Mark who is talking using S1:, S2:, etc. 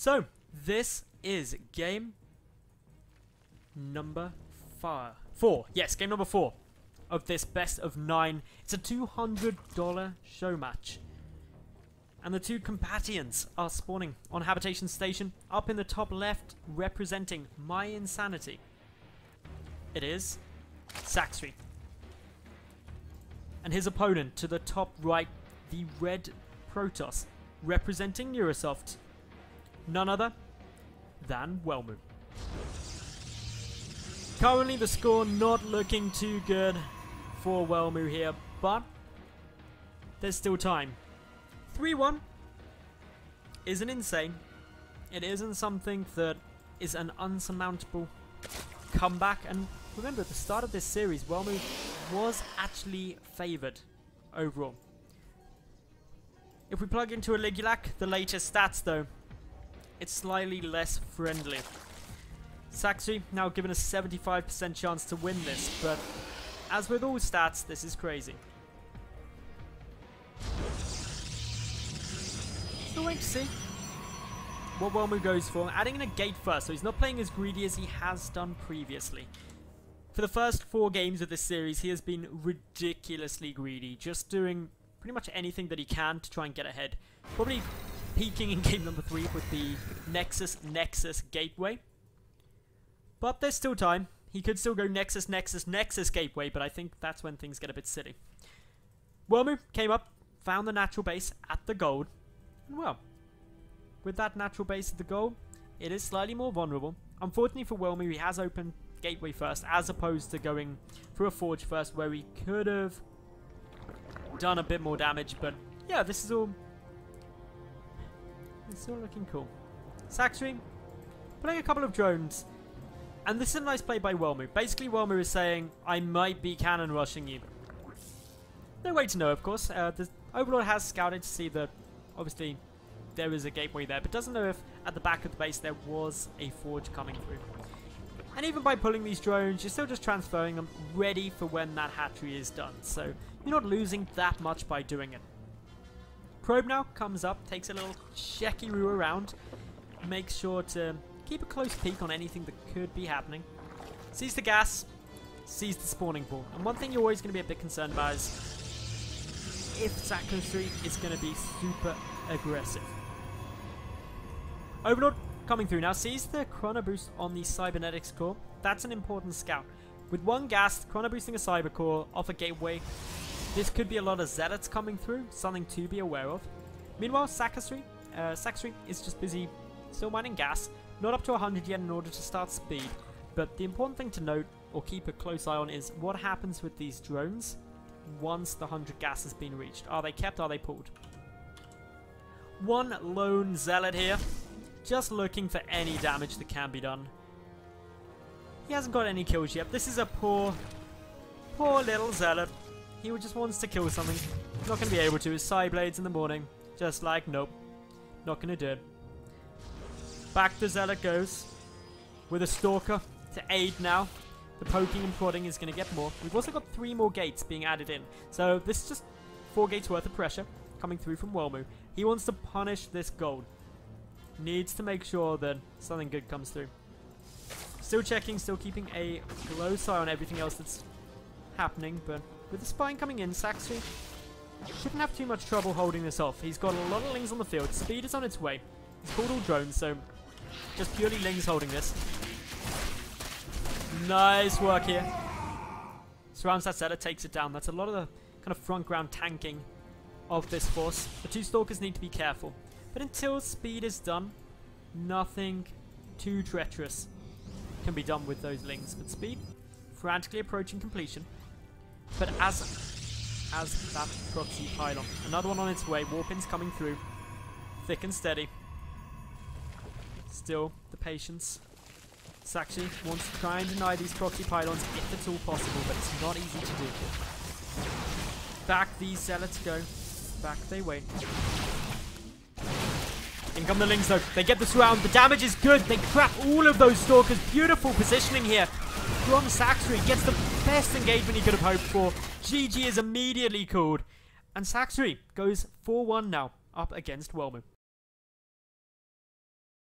S1: So, this is game number 4. Yes, game number 4 of this best of 9. It's a $200 show match. And the two companions are spawning on Habitation Station up in the top left, representing my insanity. It is Sacsri. And his opponent to the top right, the red Protoss, representing Neurosoft. None other than Welmu. Currently the score not looking too good for Welmu here, but there's still time. 3-1 isn't insane. It isn't something that is an unsurmountable comeback. And remember, at the start of this series, Welmu was actually favoured overall. If we plug into a Ligulac, the latest stats though, it's slightly less friendly. Sacsri now given a 75% chance to win this, but as with all stats, this is crazy. Still wait to see what Welmu goes for. Adding in a gate first, so he's not playing as greedy as he has done previously. For the first 4 games of this series, he has been ridiculously greedy, just doing pretty much anything that he can to try and get ahead. Probably peaking in game number 3 with the Nexus Gateway. But there's still time. He could still go Nexus Gateway, but I think that's when things get a bit silly. Welmu came up, found the natural base at the gold, and well, with that natural base at the gold, it is slightly more vulnerable. Unfortunately for Welmu, he has opened Gateway first, as opposed to going through a Forge first, where he could have done a bit more damage, but yeah, this is all... it's all looking cool. Sacsri playing a couple of drones. And this is a nice play by Welmu. Basically, Welmu is saying, I might be cannon rushing you. No way to know, of course. The Overlord has scouted to see that, obviously, there is a gateway there, but doesn't know if at the back of the base there was a forge coming through. And even by pulling these drones, you're still just transferring them ready for when that hatchery is done. So, you're not losing that much by doing it. Probe now comes up, takes a little checky-roo around, makes sure to keep a close peek on anything that could be happening. Sees the gas, sees the spawning pool. And one thing you're always going to be a bit concerned about is if Sacsri is going to be super aggressive. Overlord coming through now, sees the chrono boost on the cybernetics core. That's an important scout. With one gas, chrono boosting a cyber core off a gateway, this could be a lot of zealots coming through, something to be aware of. Meanwhile, Sacsri is just busy still mining gas. Not up to 100 yet in order to start speed, but the important thing to note, or keep a close eye on, is what happens with these drones once the 100 gas has been reached. Are they kept? Are they pulled? One lone zealot here, just looking for any damage that can be done. He hasn't got any kills yet. This is a poor little zealot. He just wants to kill something. Not going to be able to. His side blades in the morning, just like, nope, not going to do it. Back the zealot goes with a stalker to aid now. The poking and prodding is going to get more. We've also got 3 more gates being added in. So this is just 4 gates worth of pressure coming through from Welmu. He wants to punish this gold. Needs to make sure that something good comes through. Still checking, still keeping a close eye on everything else that's happening. But with the spine coming in, Sacsri shouldn't have too much trouble holding this off. He's got a lot of lings on the field. Speed is on its way. He's pulled all drones, so just purely lings holding this. Nice work here. Surrounds that zealot, takes it down. That's a lot of the kind of front ground tanking of this force. The 2 stalkers need to be careful. But until speed is done, nothing too treacherous can be done with those lings. But speed, frantically approaching completion. But as that proxy pylon, another one on its way. Warpin's coming through, thick and steady. Still, the patience. Sacsri wants to try and deny these proxy pylons if it's all possible, but it's not easy to do. Back these zealots go. Back they wait. In come the lings though. They get this round. The damage is good. They trap all of those stalkers. Beautiful positioning here from Sacsri. Gets the best engagement he could have hoped for. GG is immediately called. And Sacsri goes 4-1 now up against Welmu.